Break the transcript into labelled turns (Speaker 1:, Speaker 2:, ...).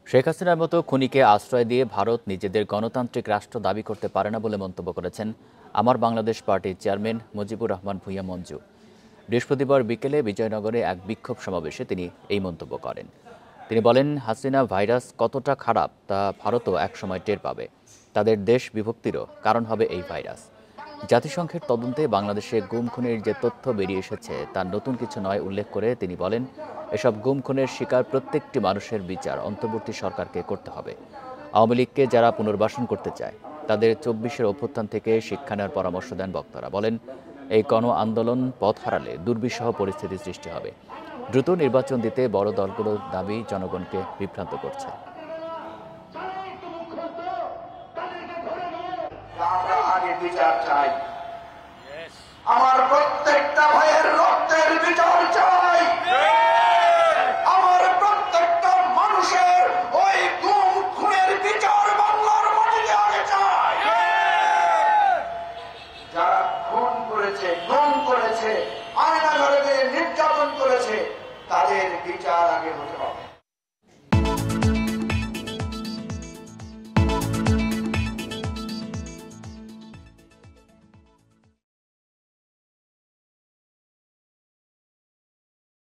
Speaker 1: শেখ হাসিনার মতো খুনিকে আশ্রয় দিয়ে ভারত নিজেদের গণতান্ত্রিক রাষ্ট্র দাবি করতে পারে না বলে মন্তব্য করেছেন আমার বাংলাদেশ পার্টির চেয়ারম্যান মুজিবুর রহমান ভূঁইয়া মঞ্জু। বৃহস্পতিবার বিকেলে বিজয়নগরে এক বিক্ষোভ সমাবেশে তিনি এই মন্তব্য করেন। তিনি বলেন, হাসিনা ভাইরাস কতটা খারাপ তা ভারতও একসময় টের পাবে। তাদের দেশ বিভক্তিরও কারণ হবে এই ভাইরাস। জাতিসংঘের তদন্তে বাংলাদেশে গুম খুনের যে তথ্য বেরিয়ে এসেছে তা নতুন কিছু নয় উল্লেখ করে তিনি বলেন, এসব গুম খুনের শিকার প্রত্যেকটি মানুষের বিচার অন্তর্বর্তী সরকারকে করতে হবে। আওয়ামী লীগকে যারা পুনর্বাসন করতে চায় তাদের ২৪-এর অভ্যুত্থান থেকে শিক্ষা নেওয়ার পরামর্শ দেন বক্তারা। বলেন, এই গণ আন্দোলন পথ হারালে দুর্বিষহ পরিস্থিতি সৃষ্টি হবে। দ্রুত নির্বাচন দিতে বড় দলগুলোর দাবি জনগণকে বিভ্রান্ত করছে।
Speaker 2: আমরা আগে বিচার চাই, আমার প্রত্যেকটা ভাইয়ের রক্তের বিচার চাই, আমার প্রত্যেকটা মানুষের ওই গুম খুনের বিচার বাংলার মাটিতে আগে চাই। যারা খুন করেছে, গুম করেছে, আয়নাঘরে নির্যাতন করেছে, তাদের বিচার আগে হতে হবে।